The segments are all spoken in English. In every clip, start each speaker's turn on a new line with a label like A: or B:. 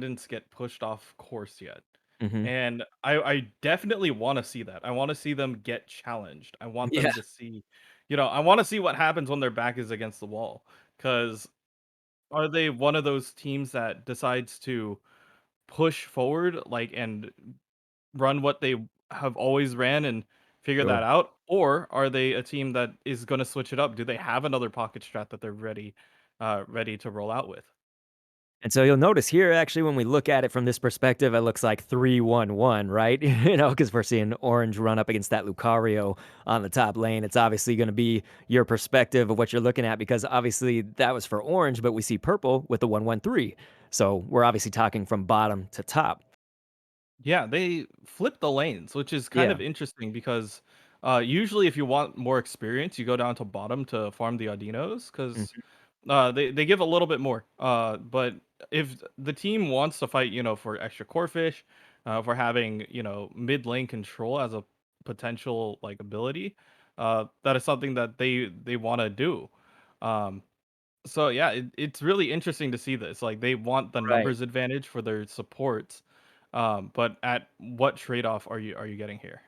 A: Ascendants get pushed off course yet.
B: Mhm.
A: And I definitely wanna see that. I wanna see them get challenged. I want
B: Yeah,
A: them to see I wanna see what happens when their back is against the wall. Because are they one of those teams that decides to push forward, like, and run what they have always ran and figure
B: sure.
A: that out? Or are they a team that is gonna switch it up? Do they have another pocket strat that they're ready to roll out with?
B: And so you'll notice here, actually, when we look at it from this perspective, it looks like 3-1-1, right? Because we're seeing orange run up against that Lucario on the top lane. It's obviously going to be your perspective of what you're looking at because obviously that was for orange, but we see purple with the 1-1-3. So we're obviously talking from bottom to top.
A: Yeah, they flip the lanes, which is kind
B: Yeah.
A: of interesting because usually if you want more experience, you go down to bottom to farm the Audinos because
B: Mhm.
A: they give a little bit more. But if the team wants to fight, for extra core fish, for having mid lane control as a potential like ability, that is something that they want to do. Um, so yeah, it's really interesting to see this. Like they want the
B: Right.
A: numbers advantage for their supports, but at what trade off are you getting here?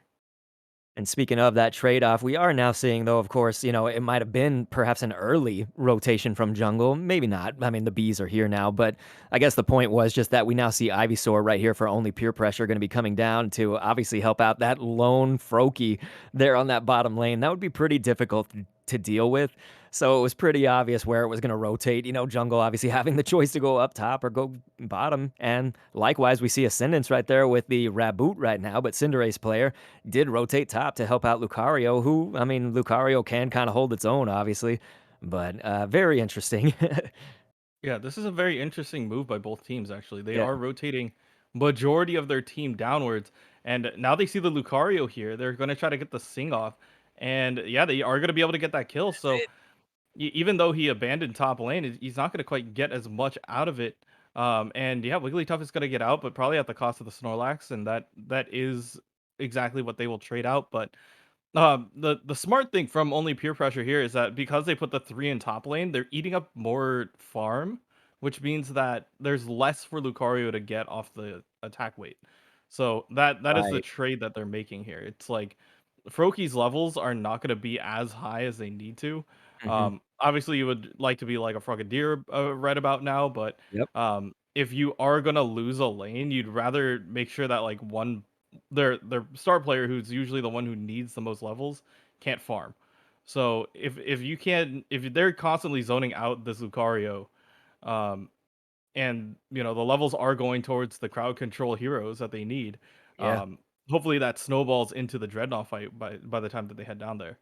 B: And speaking of that trade-off, we are now seeing, though, of course, it might have been perhaps an early rotation from jungle. Maybe not. I mean, the bees are here now, but I guess the point was just that we now see Ivysaur right here for only peer pressure going to be coming down to obviously help out that lone Froakie there on that bottom lane. That would be pretty difficult to deal with. So it was pretty obvious where it was going to rotate. Jungle obviously having the choice to go up top or go bottom. And likewise, we see Ascendance right there with the Raboot right now, but Cinderace player did rotate top to help out Lucario, who, I mean, Lucario can kind of hold its own, obviously, but very interesting.
A: Yeah, this is a very interesting move by both teams. Actually, they
B: Yeah,
A: are rotating majority of their team downwards, and now they see the Lucario here. They're going to try to get the sing off, and yeah, they are going to be able to get that kill. So even though he abandoned top lane, he's not going to quite get as much out of it. And yeah, Wigglytuff is going to get out, but probably at the cost of the Snorlax, and that is exactly what they will trade out. But the smart thing from only peer pressure here is that because they put the three in top lane, they're eating up more farm, which means that there's less for Lucario to get off the attack weight. So that is the
B: right.
A: trade that they're making here. It's like Froakie's levels are not going to be as high as they need to.
B: Mhm.
A: Obviously, you would like to be like a Frogadier right about now, but
B: Yep.
A: if you are going to lose a lane, you'd rather make sure that like their star player, who's usually the one who needs the most levels, can't farm. So if they're constantly zoning out this Lucario, um, and the levels are going towards the crowd control heroes that they need,
B: Yeah.
A: um, hopefully that snowballs into the Dreadnought fight by the time that they head down there.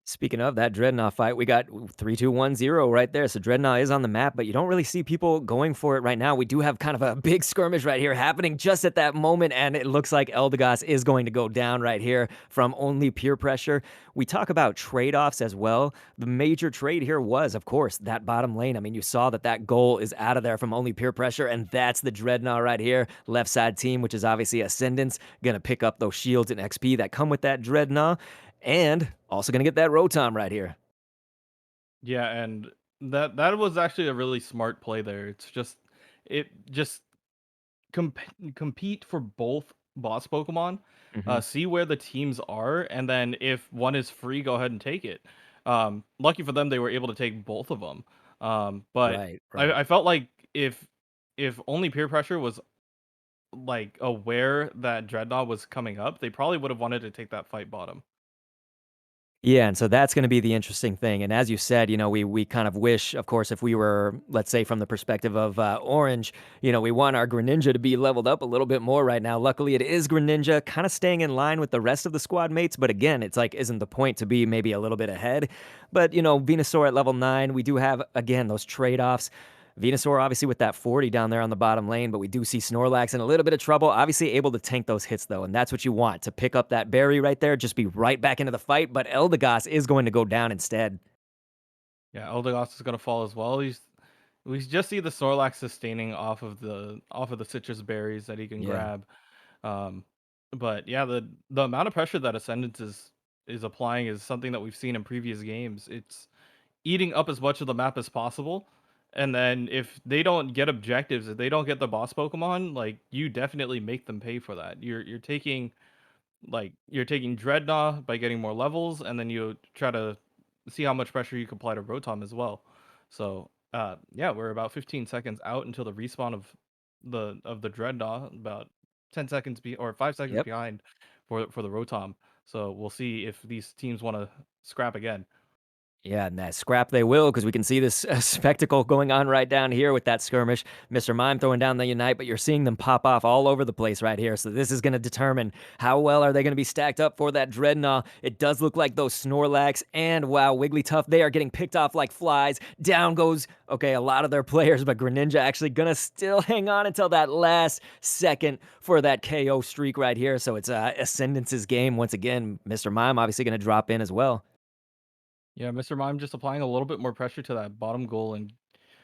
B: Speaking of that Dreadnought fight, we got 3-2-1-0 right there. So Dreadnought is on the map, but you don't really see people going for it right now. We do have kind of a big skirmish right here happening just at that moment, and it looks like Eldegoss is going to go down right here from only peer pressure. We talk about trade-offs as well. The major trade here was, of course, that bottom lane. I mean, you saw that goal is out of there from only peer pressure, and that's the Dreadnought right here. Left side team, which is obviously Ascendance, gonna pick up those shields and XP that come with that Dreadnought. And also gonna get that Rotom right here.
A: Yeah, and that was actually a really smart play there. It just comp- compete for both boss Pokemon.
B: Mhm.
A: See where the teams are, and then if one is free, go ahead and take it. Lucky for them, they were able to take both of them. But
B: Right,
A: I,
B: right.
A: I felt like if only peer pressure was like aware that Dreadnought was coming up, they probably would have wanted to take that fight bottom.
B: Yeah, and so that's gonna be the interesting thing, and as you said, we kind of wish, of course, if we were, let's say, from the perspective of, Orange, we want our Greninja to be leveled up a little bit more right now. Luckily, it is Greninja, kinda staying in line with the rest of the squad mates, but again, it's like, isn't the point to be maybe a little bit ahead? But, Venusaur at level 9, we do have, again, those trade-offs. Venusaur obviously with that 40 down there on the bottom lane, but we do see Snorlax in a little bit of trouble. Obviously able to tank those hits though, and that's what you want to pick up that berry right there, just be right back into the fight. But Eldegoss is going to go down instead.
A: Yeah, Eldegoss is gonna fall as well. We just see the Snorlax sustaining off of the citrus berries that he can
B: Yeah.
A: grab. Um, but yeah, the amount of pressure that Ascendance is applying is something that we've seen in previous games. It's eating up as much of the map as possible, And then if they don't get objectives, if they don't get the boss Pokemon, like you definitely make them pay for that. You're taking you're taking Dreadnought by getting more levels, and then you try to see how much pressure you can apply to Rotom as well. So yeah, we're about 15 seconds out until the respawn of the Dreadnought, about 10 seconds or 5 seconds
B: Yep.
A: behind for the Rotom. So we'll see if these teams want to scrap again.
B: Yeah, and that scrap they will, because we can see this spectacle going on right down here with that skirmish. Mr. Mime throwing down the Unite, but you're seeing them pop off all over the place right here. So this is going to determine how well are they going to be stacked up for that Dreadnought. It does look like those Snorlax and, wow, Wigglytuff, they are getting picked off like flies. Down goes, okay, a lot of their players, but Greninja actually going to still hang on until that last second for that KO streak right here. So it's Ascendance's game once again. Mr. Mime obviously going to drop in as well.
A: Yeah, Mr. Mime just applying a little bit more pressure to that bottom goal, and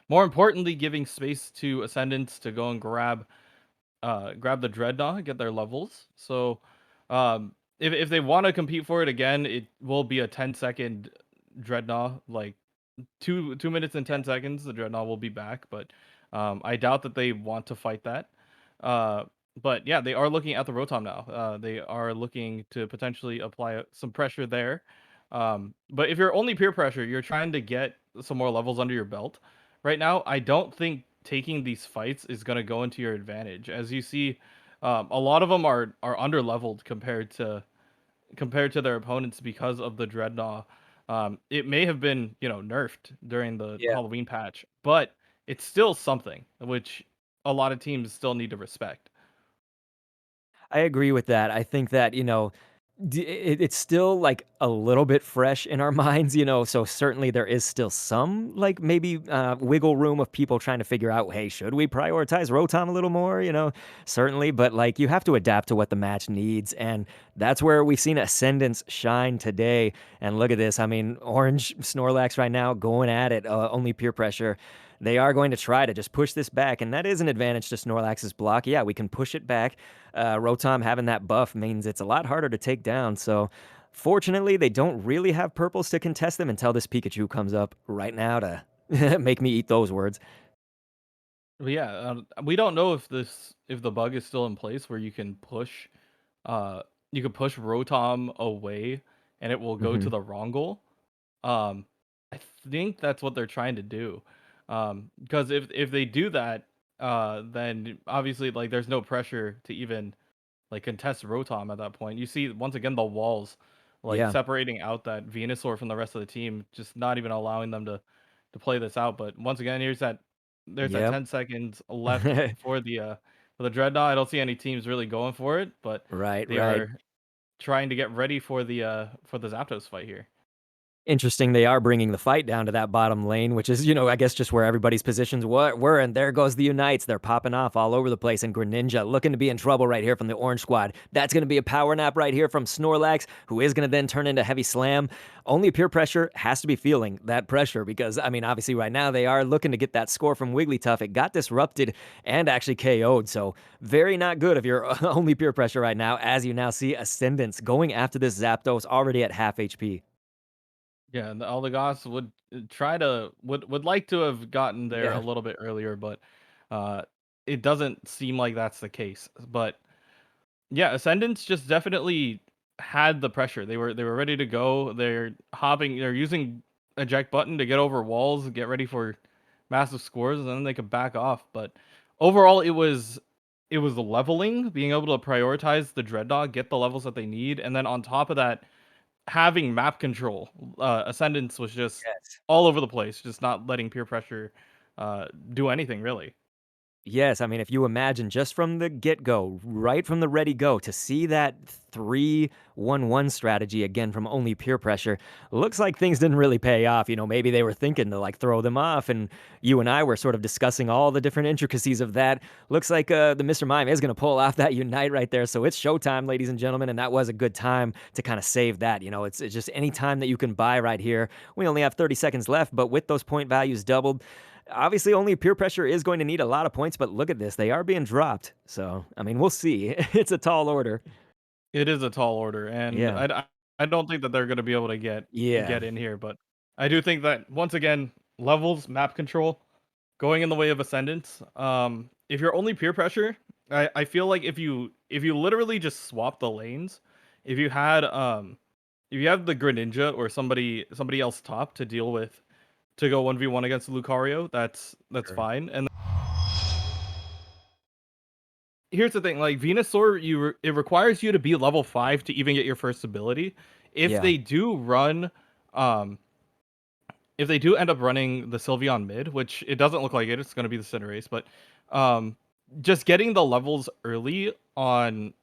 A: more importantly, giving space to Ascendants to go and grab the Dreadnought, get their levels. So if they want to compete for it again, it will be a 10-second Dreadnought, like 2 minutes and 10 seconds. The Dreadnought will be back, but I doubt that they want to fight that. Uh, but yeah, they are looking at the Rotom now. They are looking to potentially apply some pressure there. But if you're only peer pressure, you're trying to get some more levels under your belt. Right now, I don't think taking these fights is going to go into your advantage. As you see, a lot of them are under leveled compared to their opponents because of the Dreadnought. It may have been, nerfed during the
B: Yeah.
A: Halloween patch, but it's still something which a lot of teams still need to respect.
B: I agree with that. I think that, it's still, like, a little bit fresh in our minds, so certainly there is still some, like, maybe, wiggle room of people trying to figure out, "Hey, should we prioritize Rotom a little more?" Certainly, but, like, you have to adapt to what the match needs, and that's where we've seen Ascendance shine today, and look at this, I mean, Orange Snorlax right now going at it, only peer pressure. They are going to try to just push this back, and that is an advantage to Snorlax's block. Yeah, we can push it back. Rotom having that buff means it's a lot harder to take down. So, fortunately, they don't really have purples to contest them until this Pikachu comes up right now to make me eat those words.
A: But yeah, we don't know if the bug is still in place where uh you can push Rotom away and it will go to
B: Hmm.
A: the wrong goal. Um, I think that's what they're trying to do. Because if they do that, then obviously like there's no pressure to even like contest Rotom at that point. You see once again the walls like
B: Yeah.
A: separating out that Venusaur from the rest of the team, just not even allowing them to play this out. But once again, there's that
B: Yep.
A: 10 seconds left for the Dreadnought. I don't see any teams really going for it, but
B: Right,
A: they
B: right.
A: are trying to get ready for the Zapdos fight here.
B: Interesting, they are bringing the fight down to that bottom lane, which is, I guess just where everybody's positions were, and there goes the Unites. They're popping off all over the place, and Greninja looking to be in trouble right here from the Orange Squad. That's going to be a power nap right here from Snorlax, who is going to then turn into Heavy Slam. Only Pure Pressure has to be feeling that pressure because, I mean, obviously right now they are looking to get that score from Wigglytuff. It got disrupted and actually KO'd, so very not good if you're only Pure Pressure right now, as you now see Ascendance going after this Zapdos already at half HP.
A: Yeah, and the Eldegoss would try to would like to have gotten there a
B: Yeah.
A: little bit earlier, but uh, it doesn't seem like that's the case. But yeah, Ascendants just definitely had the pressure. They were ready to go. They're using eject button to get over walls, get ready for massive scores, and then they could back off. But overall, it was the leveling, being able to prioritize the Dreadnought, get the levels that they need, and then on top of that, having map control. Ascendance was just
B: Yes.
A: all over the place, just not letting peer pressure do anything really.
B: Yes, I mean, if you imagine just from the get-go, right from the ready-go, to see that 3-1-1 strategy again from only peer pressure, looks like things didn't really pay off. Maybe they were thinking to like throw them off, and you and I were sort of discussing all the different intricacies of that. Looks like the Mr. Mime is going to pull off that Unite right there. So it's showtime, ladies and gentlemen, and that was a good time to kind of save that. It's just any time that you can buy right here. We only have 30 seconds left, but with those point values doubled, obviously, only peer pressure is going to need a lot of points, but look at this. They are being dropped. So, I mean, we'll see. It's a tall order.
A: It is a tall order, and
B: Yeah.
A: I don't think that they're going to be able to
B: Yeah.
A: get in here. But I do think that once again, levels, map control. Going in the way of Ascendance, if you're only peer pressure, I feel like if you literally just swap the lanes, if you had if you have the Greninja or somebody else top to deal with to go 1v1 against Lucario, that's
B: Sure.
A: fine. And here's the thing, like Venusaur, it requires you to be level 5 to even get your first ability. If
B: Yeah.
A: they do run um if they do end up running the Sylveon mid, which it doesn't look like it's going to be the Cinderace, but um, just getting the levels early on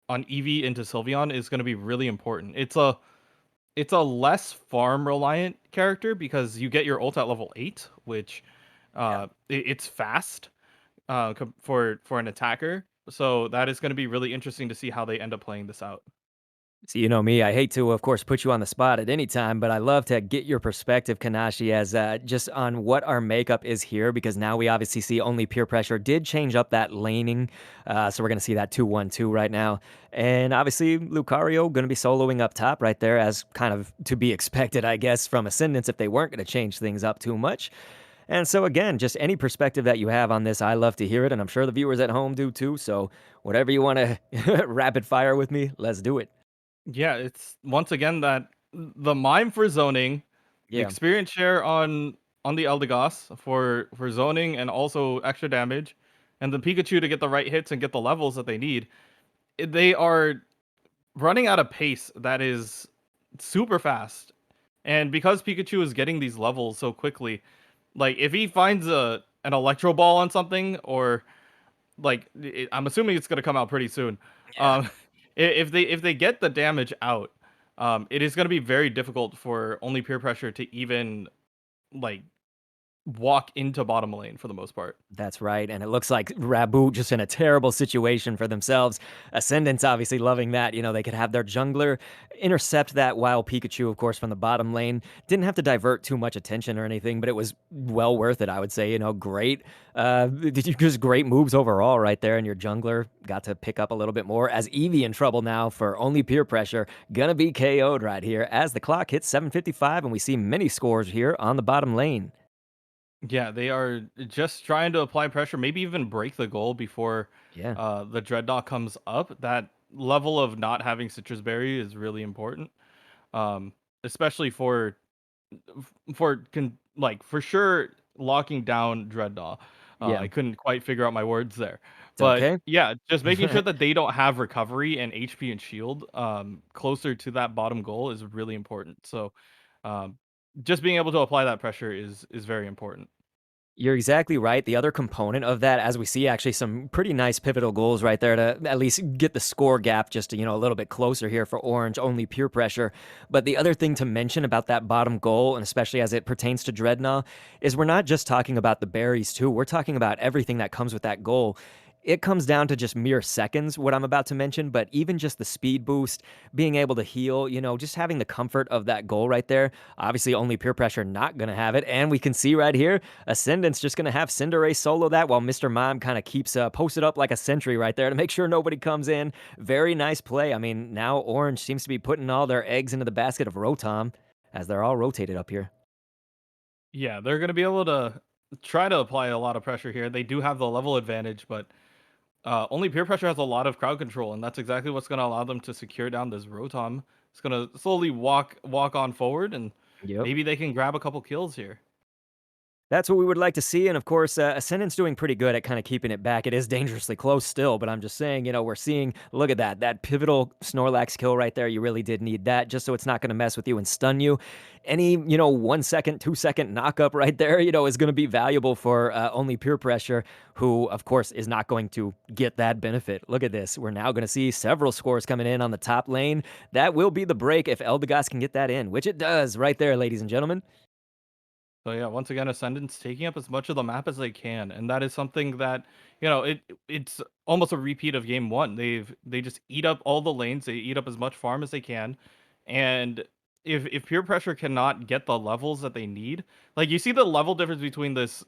A: Eevee into Sylveon is going to be really important. It's a less farm reliant character because you get your ult at level 8, which
B: Yeah.
A: it's fast for an attacker. So that is going to be really interesting to see how they end up playing this out.
B: So you know me, I hate to, of course, put you on the spot at any time, but I love to get your perspective, Kanashi, as just on what our makeup is here, because now we obviously see only peer pressure did change up that laning, so we're going to see that 2-1-2 right now, and obviously Lucario going to be soloing up top right there, as kind of to be expected, I guess, from Ascendance if they weren't going to change things up too much. And so again, just any perspective that you have on this, I love to hear it, and I'm sure the viewers at home do too. So whatever you want to rapid fire with me, let's do it.
A: Yeah, it's once again that the mime for zoning, the
B: Yeah.
A: experience share on the Eldegoss for zoning and also extra damage, and the Pikachu to get the right hits and get the levels that they need. They are running at a pace that is super fast. And because Pikachu is getting these levels so quickly, like if he finds a an electro ball on something or like I'm assuming it's gonna come out pretty soon.
B: Yeah.
A: Um, if they get the damage out, it is gonna be very difficult for only peer pressure to even like walk into bottom lane for the most part.
B: That's right, and it looks like Raboot just in a terrible situation for themselves. Ascendants obviously loving that, they could have their jungler intercept that while Pikachu, of course, from the bottom lane didn't have to divert too much attention or anything, but it was well worth it, I would say. Great, just great moves overall right there, and your jungler got to pick up a little bit more as Eevee in trouble now for only peer pressure, gonna be KO'd right here as the clock hits 7:55, and we see many scores here on the bottom lane.
A: Yeah, they are just trying to apply pressure, maybe even break the goal before
B: Yeah,
A: the Dreadnought comes up. That level of not having Citrus Berry is really important, especially like for sure locking down Dreadnought.
B: yeah,
A: I couldn't quite figure out my words there,
B: it's
A: but
B: okay.
A: yeah, just making sure that they don't have recovery and HP and shield closer to that bottom goal is really important. So, um, just being able to apply that pressure is very important.
B: You're exactly right. The other component of that, as we see actually some pretty nice pivotal goals right there to at least get the score gap just a little bit closer here for Orange, only peer pressure. But the other thing to mention about that bottom goal, and especially as it pertains to Dreadnought, is we're not just talking about the berries too. We're talking about everything that comes with that goal. It comes down to just mere seconds, what I'm about to mention, but even just the speed boost, being able to heal, just having the comfort of that goal right there. Obviously, only peer pressure not going to have it. And we can see right here, Ascendant's just going to have Cinderace solo that while Mr. Mime kind of keeps posted up like a sentry right there to make sure nobody comes in. Very nice play. I mean, now Orange seems to be putting all their eggs into the basket of Rotom as they're all rotated up here.
A: Yeah, they're gonna be able to try to apply a lot of pressure here. They do have the level advantage, but only peer pressure has a lot of crowd control, and that's exactly what's gonna allow them to secure down this Rotom. It's gonna slowly walk on forward, and
B: Yep.
A: maybe they can grab a couple kills here.
B: That's what we would like to see, and of course, Ascendant's doing pretty good at kind of keeping it back. It is dangerously close still, but I'm just saying, we're seeing, look at that pivotal Snorlax kill right there. You really did need that, just so it's not going to mess with you and stun you. Any, 1 second, 2 second knockup right there, is going to be valuable for only Pure Pressure, who, of course, is not going to get that benefit. Look at this. We're now going to see several scores coming in on the top lane. That will be the break if Eldegoss can get that in, which it does right there, ladies and gentlemen.
A: So yeah, once again, Ascendant's taking up as much of the map as they can, and that is something that it's almost a repeat of game one. They just eat up all the lanes, they eat up as much farm as they can, and if pure pressure cannot get the levels that they need, like you see the level difference between this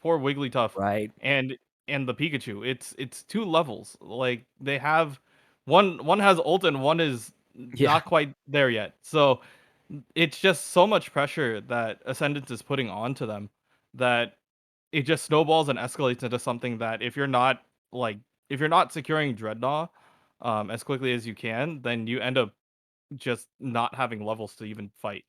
A: poor Wigglytuff
B: Right.
A: and and the Pikachu. It's two levels. Like they have one has ult and one is
B: Yeah.
A: not quite there yet. So it's just so much pressure that Ascendance is putting onto them that it just snowballs and escalates into something that like if you're not securing Dreadnought as quickly as you can, then you end up just not having levels to even fight.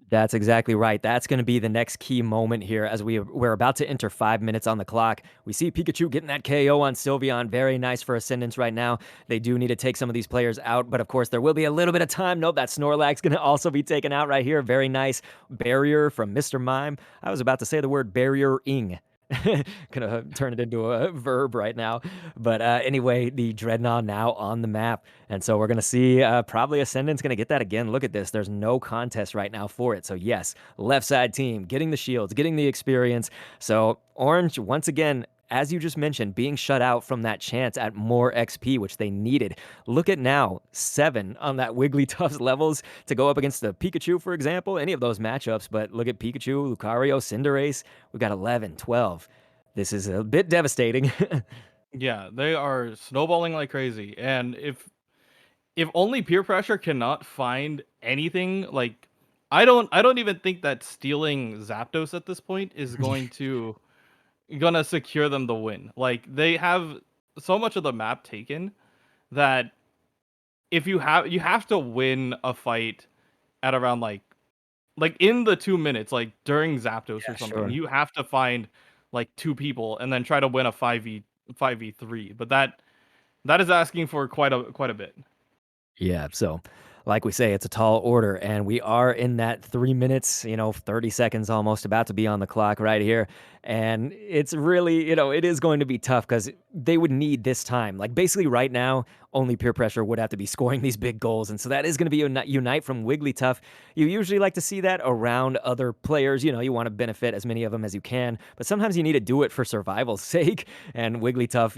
B: That's exactly right. That's gonna be the next key moment here as we're about to enter 5 minutes on the clock. We see Pikachu getting that KO on Sylveon. Very nice for Ascendance right now. They do need to take some of these players out, but of course, there will be a little bit of time. Nope, that Snorlax gonna also be taken out right here. Very nice barrier from Mr. Mime. I was about to say the word barrier-ing. Gonna turn it into a verb right now. But anyway, the Dreadnought now on the map. And so we're going to see probably Ascendant's going to get that again. Look at this. There's no contest right now for it. So, yes, left side team getting the shields, getting the experience. So, Orange, once again, as you just mentioned, being shut out from that chance at more XP, which they needed. Look at now, 7 on that Wigglytuff's levels to go up against the Pikachu, for example, any of those matchups. But look at Pikachu, Lucario, Cinderace. We've got 11, 12. This is a bit devastating.
A: Yeah, they are snowballing like crazy, and if only peer pressure cannot find anything, like I don't even think that stealing Zapdos at this point is gonna secure them the win. Like they have so much of the map taken that if you have to win a fight at around like in the 2 minutes, like during Zapdos or
B: Yeah,
A: something,
B: sure.
A: you have to find like two people and then try to win a 5v3. But that is asking for quite a bit.
B: Yeah, so like we say, it's a tall order, and we are in that 3 minutes, 30 seconds almost about to be on the clock right here. And it's really, it is going to be tough because they would need this time. Like basically right now, only peer pressure would have to be scoring these big goals. And so that is going to be a unite from Wigglytuff. You usually like to see that around other players. You want to benefit as many of them as you can, but sometimes you need to do it for survival's sake. And Wigglytuff,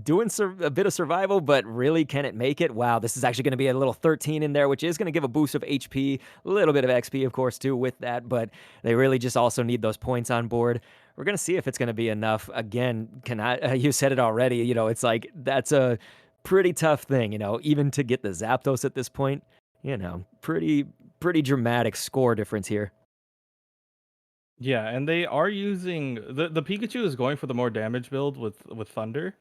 B: doing a bit of survival, but really can it make it? Wow, this is actually going to be a little 13 in there, which is going to give a boost of HP, a little bit of XP, of course, too, with that. But they really just also need those points on board. We're going to see if it's going to be enough. Again, you said it already. It's like that's a pretty tough thing, even to get the Zapdos at this point. Pretty dramatic score difference here.
A: Yeah, and they are using the Pikachu is going for the more damage build with Thunder,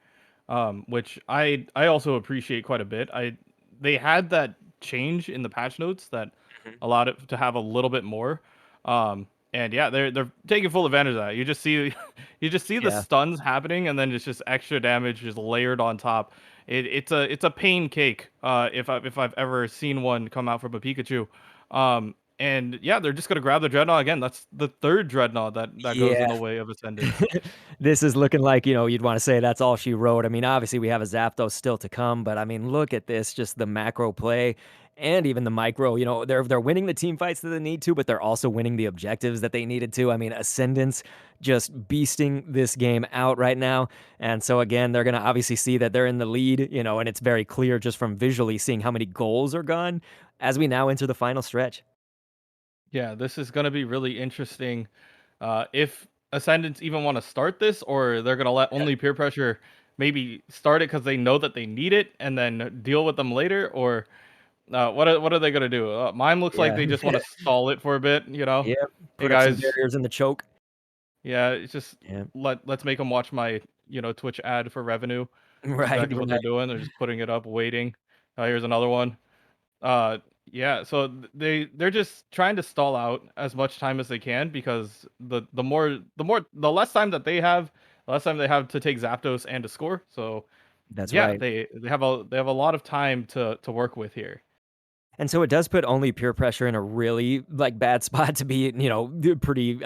A: which I also appreciate quite a bit. They had that change in the patch notes that
B: Mhm.
A: allowed it to have a little bit more, and yeah, they're taking full advantage of that. You just see you just see the
B: Yeah,
A: stuns happening, and then it's just extra damage just layered on top. It's a pain cake. If I've ever seen one come out from a Pikachu. And yeah, they're just gonna grab the Dreadnought again. That's the third Dreadnought that goes in
B: yeah.
A: the way of Ascendance.
B: This is looking like, you'd wanna say that's all she wrote. I mean, obviously, we have a Zapdos still to come, but, I mean, look at this, just the macro play and even the micro, they're winning the team fights that they need to, but they're also winning the objectives that they needed to. I mean, Ascendance just beasting this game out right now, and so, again, they're gonna obviously see that they're in the lead, and it's very clear just from visually seeing how many goals are gone as we now enter the final stretch.
A: Yeah, this is gonna be really interesting. If Ascendants even want to start this, or they're gonna let only peer pressure maybe start it because they know that they need it, and then deal with them later, or what are they gonna do? Mine looks like
B: Yeah.
A: they just want to stall it for a bit.
B: Yep,
A: Hey
B: put up some
A: guys,
B: barriers in the choke.
A: yeah, it's just
B: Yeah.
A: let's make them watch my Twitch ad for revenue. That's
B: Right,
A: exactly what they're
B: right.
A: doing. They're just putting it up, waiting. Here's another one. Yeah, so they're just trying to stall out as much time as they can because the less time that they have, the less time they have to take Zapdos and to score. So
B: That's
A: yeah,
B: right.
A: they have a lot of time to work with here.
B: And so it does put only peer pressure in a really, like, bad spot to be, pretty,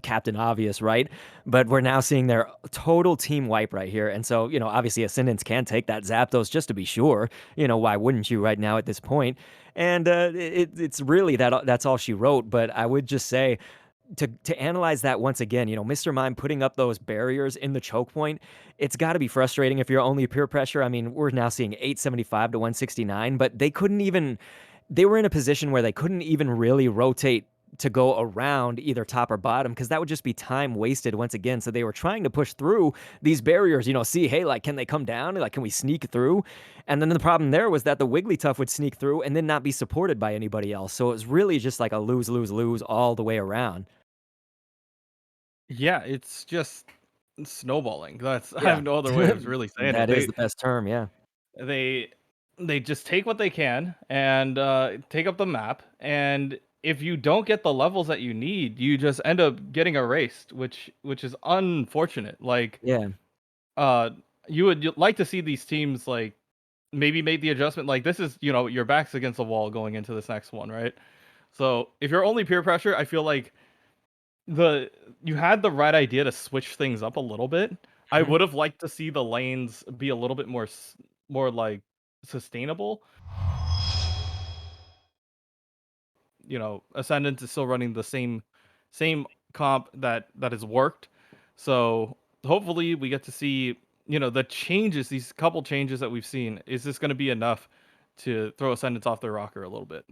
B: Captain Obvious, right? But we're now seeing their total team wipe right here, and so, obviously Ascendants can take that Zapdos just to be sure, why wouldn't you right now at this point? And, it's really that's all she wrote, but I would just say to analyze that once again, Mr. Mime putting up those barriers in the choke point, it's got to be frustrating if you're only peer pressure. I mean, we're now seeing 875 to 169, but they were in a position where they couldn't even really rotate to go around either top or bottom because that would just be time wasted once again. So they were trying to push through these barriers, see, hey, like, can they come down? Like, can we sneak through? And then the problem there was that the Wigglytuff would sneak through and then not be supported by anybody else. So it was really just like a lose, lose, lose all the way around.
A: Yeah, it's just snowballing. That's I
B: Yeah.
A: have no other way of really saying it.
B: That is the best term, yeah.
A: They they just take what they can and take up the map. And if you don't get the levels that you need, you just end up getting erased, which is unfortunate. Like
B: Yeah.
A: uh, you'd like to see these teams like maybe make the adjustment. Like this is your back's against the wall going into this next one, right? So if you're only peer pressure, I feel like the you had the right idea to switch things up a little bit. I
B: Mhm.
A: would have liked to see the lanes be a little bit more like sustainable. Ascendance is still running the same comp that has worked. So hopefully we get to see the changes, these couple changes that we've seen. Is this going to be enough to throw Ascendance off their rocker a little bit?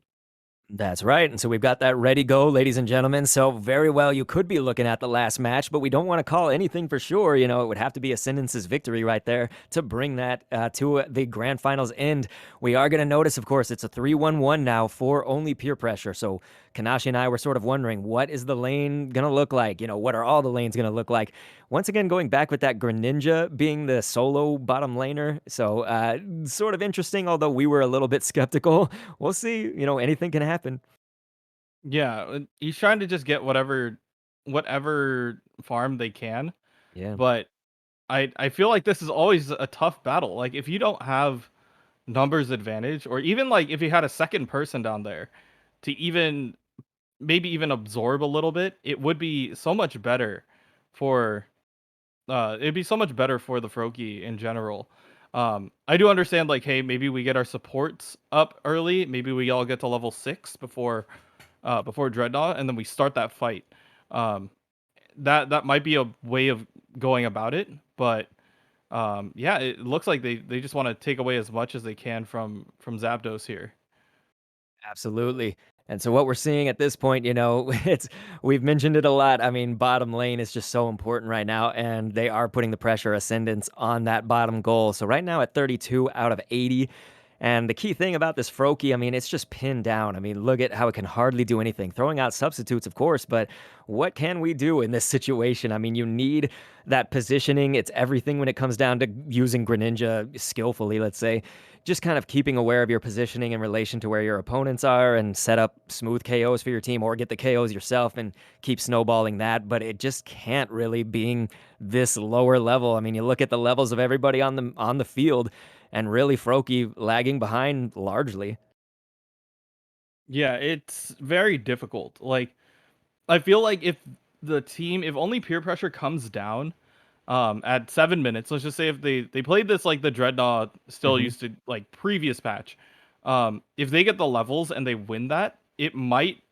B: That's right. And so we've got that ready go, ladies and gentlemen. So very well, you could be looking at the last match, but we don't want to call anything for sure. It would have to be Ascendance's victory right there to bring that to the grand finals end. We are going to notice, of course, it's a 3-1-1 now for only peer pressure. So Kanashi and I were sort of wondering, what is the lane going to look like? What are all the lanes going to look like? Once again, going back with that Greninja being the solo bottom laner. So sort of interesting, although we were a little bit skeptical. We'll see. Anything can happen.
A: Yeah, he's trying to just get whatever farm they can,
B: Yeah.
A: but I feel like this is always a tough battle. Like if you don't have numbers advantage, or even like if you had a second person down there to maybe even absorb a little bit, it would be so much better for it'd be so much better for the Froakie in general. I do understand like, hey, maybe we get our supports up early, maybe we all get to level 6 before Dreadnought, and then we start that fight. Um, that might be a way of going about it, but yeah, it looks like they just want to take away as much as they can from Zapdos here.
B: Absolutely. And so what we're seeing at this point, it's we've mentioned it a lot. I mean, bottom lane is just so important right now, and they are putting the pressure ascendance on that bottom goal. So right now at 32 out of 80. And the key thing about this Froakie, I mean, it's just pinned down. I mean, look at how it can hardly do anything. Throwing out substitutes, of course, but what can we do in this situation? I mean, you need that positioning. It's everything when it comes down to using Greninja skillfully, let's say. Just kind of keeping aware of your positioning in relation to where your opponents are and set up smooth KOs for your team or get the KOs yourself and keep snowballing that. But it just can't really being this lower level. I mean, you look at the levels of everybody on the field and really Froakie lagging behind largely.
A: Yeah, it's very difficult. Like I feel like if only peer pressure comes down at 7 minutes, let's just say if they played this like the Dreadnought still
B: Mhm.
A: used to like previous patch, if they get the levels and they win that, it might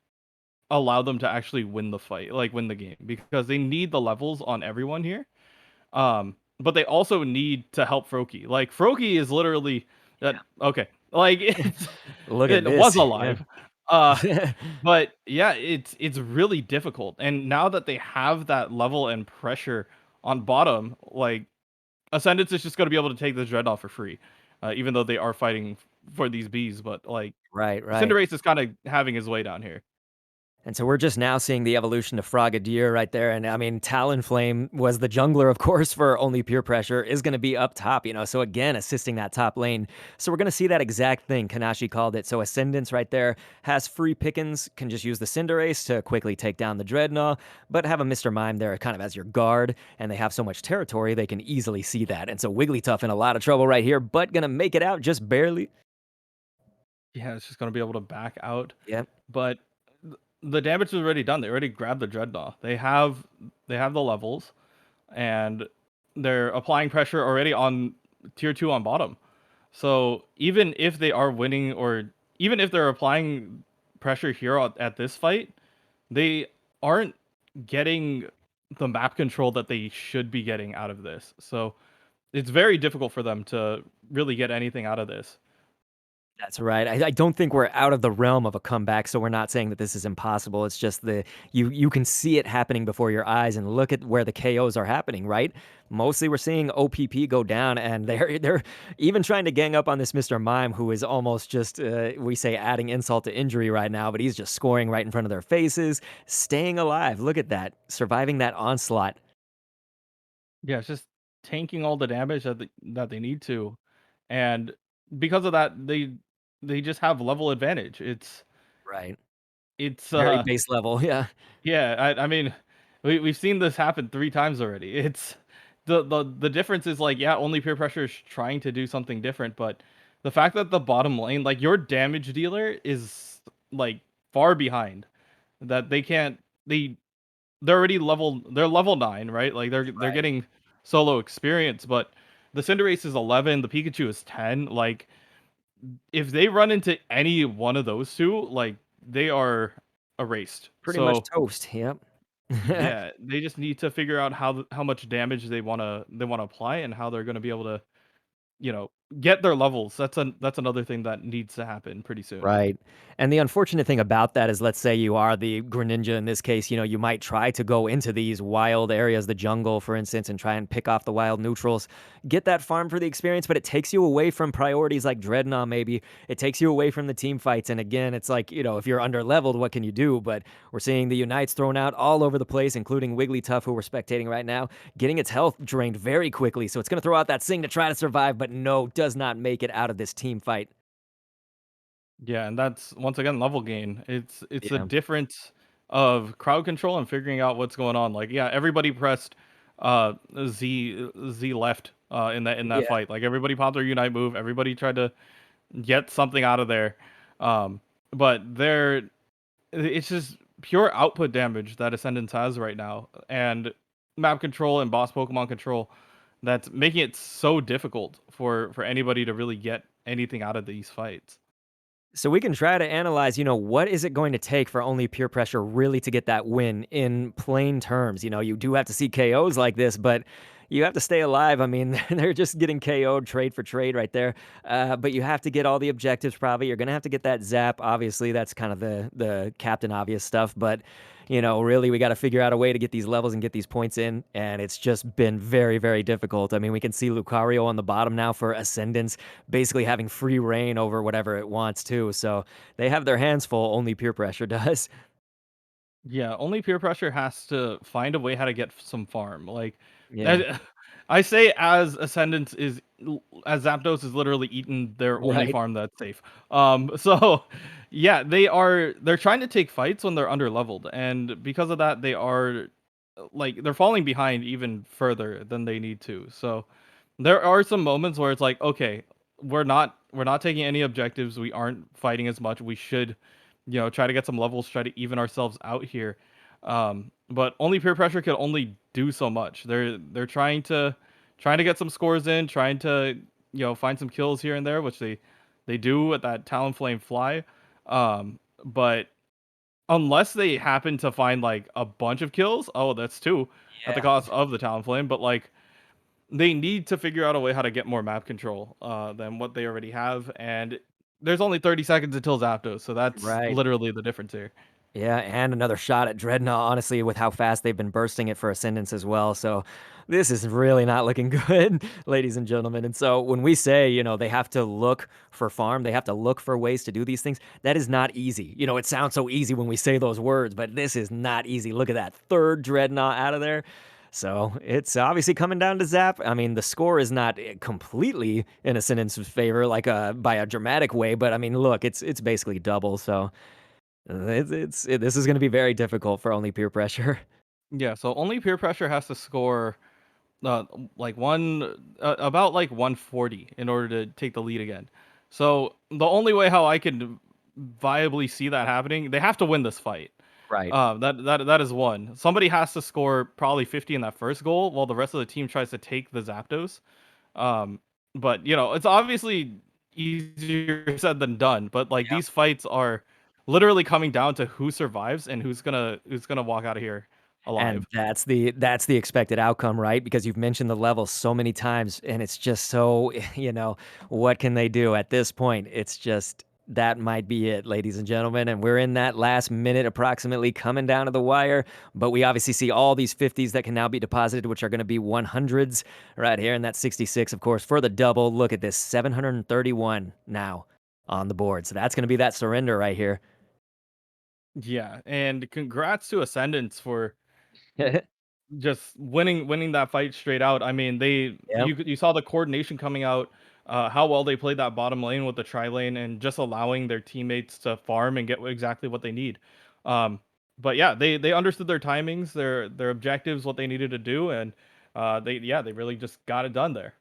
A: allow them to actually win the fight, like win the game, because they need the levels on everyone here. But they also need to help Froakie. Like Froakie is literally that okay. Like
B: Look at
A: it was
B: this. Yeah.
A: alive. Uh but yeah, it's really difficult. And now that they have that level and pressure on bottom, like Ascendance is just going to be able to take this Dreadnought for free. Even though they are fighting for these bees, but like
B: Right, right.
A: Cinderace is kind of having his way down here.
B: And so we're just now seeing the evolution of Frogadier right there. And I mean, Talonflame was the jungler, of course, for only peer pressure, is going to be up top. So again, assisting that top lane. So we're going to see that exact thing. Kanashi called it. So Ascendance right there has free pickings, can just use the Cinderace to quickly take down the Dreadnought, but have a Mr. Mime there kind of as your guard. And they have so much territory, they can easily see that. And so Wigglytuff in a lot of trouble right here, but going to make it out just barely.
A: Yeah, it's just going to be able to back out.
B: Yep.
A: But the damage is already done. They already grabbed the Dreadnought. They have the levels, and they're applying pressure already on tier 2 on bottom. So even if they are winning, or even if they're applying pressure here at this fight, they aren't getting the map control that they should be getting out of this. So it's very difficult for them to really get anything out of this.
B: That's right. I don't think we're out of the realm of a comeback, so we're not saying that this is impossible. It's just you can see it happening before your eyes, and look at where the KOs are happening, right? Mostly we're seeing OPP go down, and they're even trying to gang up on this Mr. Mime, who is almost just we say adding insult to injury right now, but he's just scoring right in front of their faces, staying alive. Look at that, surviving that onslaught.
A: Yeah, it's just tanking all the damage that they need to, and because of that, they just have level advantage.
B: Right.
A: It's
B: Very base level. Yeah.
A: yeah, I mean, we've seen this happen 3 times already. It's the difference is like, yeah, only peer pressure is trying to do something different, but the fact that the bottom lane, like your damage dealer is like far behind, that they can't they they're level 9, right? Like they're
B: Right.
A: getting solo experience, but the Cinderace is 11, the Pikachu is 10. Like if they run into any one of those two, like they are erased.
B: Pretty much
A: So
B: toast. Yep.
A: yeah, they just need to figure out how much damage they wanna apply and how they're gonna be able to, you know, get their levels. That's another thing that needs to happen pretty soon.
B: Right. And the unfortunate thing about that is, let's say you are the Greninja in this case, you might try to go into these wild areas, the jungle, for instance, and try and pick off the wild neutrals, get that farm for the experience, but it takes you away from priorities like Dreadnought, maybe. It takes you away from the team fights. And again, it's like, if you're under leveled, what can you do? But we're seeing the Unites thrown out all over the place, including Wigglytuff, who we're spectating right now, getting its health drained very quickly. So it's going to throw out that Sing to try to survive, but no, does not make it out of this team fight.
A: Yeah, and that's once again level gain. It's a
B: Yeah.
A: difference of crowd control and figuring out what's going on. Like, yeah, everybody pressed uh Z left in that
B: Yeah.
A: fight. Like everybody popped their unite move, everybody tried to get something out of there. Um but it's just pure output damage that Ascendance has right now. And map control and boss Pokemon control that's making it so difficult for anybody to really get anything out of these fights.
B: So we can try to analyze, what is it going to take for only peer pressure really to get that win in plain terms? You do have to see KOs like this, but you have to stay alive. I mean, they're just getting KO'd trade for trade right there. But you have to get all the objectives probably. You're going to have to get that zap. Obviously, that's kind of the Captain Obvious stuff. But, really, we got to figure out a way to get these levels and get these points in. And it's just been very, very difficult. I mean, we can see Lucario on the bottom now for Ascendance basically having free reign over whatever it wants too. So they have their hands full, only peer pressure does.
A: Yeah, only peer pressure has to find a way how to get some farm. Like,
B: Yeah.
A: I I say as Ascendance as Zapdos is literally eating their only
B: Right.
A: farm that's safe. So yeah, they're trying to take fights when they're under leveled, and because of that, they are like they're falling behind even further than they need to. So there are some moments where it's like, okay, we're not taking any objectives. We aren't fighting as much. We should, try to get some levels, try to even ourselves out here. But only peer pressure can only do so much. They're trying to get some scores in, trying to find some kills here and there, which they do with that Talonflame fly. But unless they happen to find like a bunch of kills, oh, that's two at the
B: Yeah.
A: cost of the Talonflame. But like they need to figure out a way how to get more map control than what they already have, and there's only 30 seconds until Zapdos, so that's
B: Right.
A: literally the difference here.
B: Yeah, and another shot at Dreadnought, honestly, with how fast they've been bursting it for Ascendance as well. So this is really not looking good, ladies and gentlemen. And so when we say, they have to look for farm, they have to look for ways to do these things, that is not easy. It sounds so easy when we say those words, but this is not easy. Look at that third Dreadnought out of there. So it's obviously coming down to Zap. I mean, the score is not completely in Ascendance's favor, like by a dramatic way, but I mean, look, it's basically double. So this is gonna be very difficult for only peer pressure.
A: Yeah, so only peer pressure has to score uh, like about like 140 in order to take the lead again. So the only way how I can viably see that happening, they have to win this fight.
B: Right.
A: That is one. Somebody has to score probably 50 in that first goal, while the rest of the team tries to take the Zapdos. Um, but it's obviously easier said than done. But like
B: Yep.
A: these fights are literally coming down to who survives and who's gonna walk out of here
B: And
A: alive.
B: that's the expected outcome, right? Because you've mentioned the level so many times, and it's just so, what can they do at this point? It's just that might be it, ladies and gentlemen, and we're in that last minute approximately coming down to the wire, but we obviously see all these 50s that can now be deposited, which are gonna be 100s right here, and that 66, of course, for the double. Look at this, 731 now on the board, so that's gonna be that surrender right here.
A: Yeah, and congrats to Ascendance for just winning that fight straight out. I mean,
B: Yep.
A: you saw the coordination coming out, how well they played that bottom lane with the tri lane and just allowing their teammates to farm and get exactly what they need. Um, but yeah, they understood their timings, their objectives, what they needed to do, and they really just got it done there.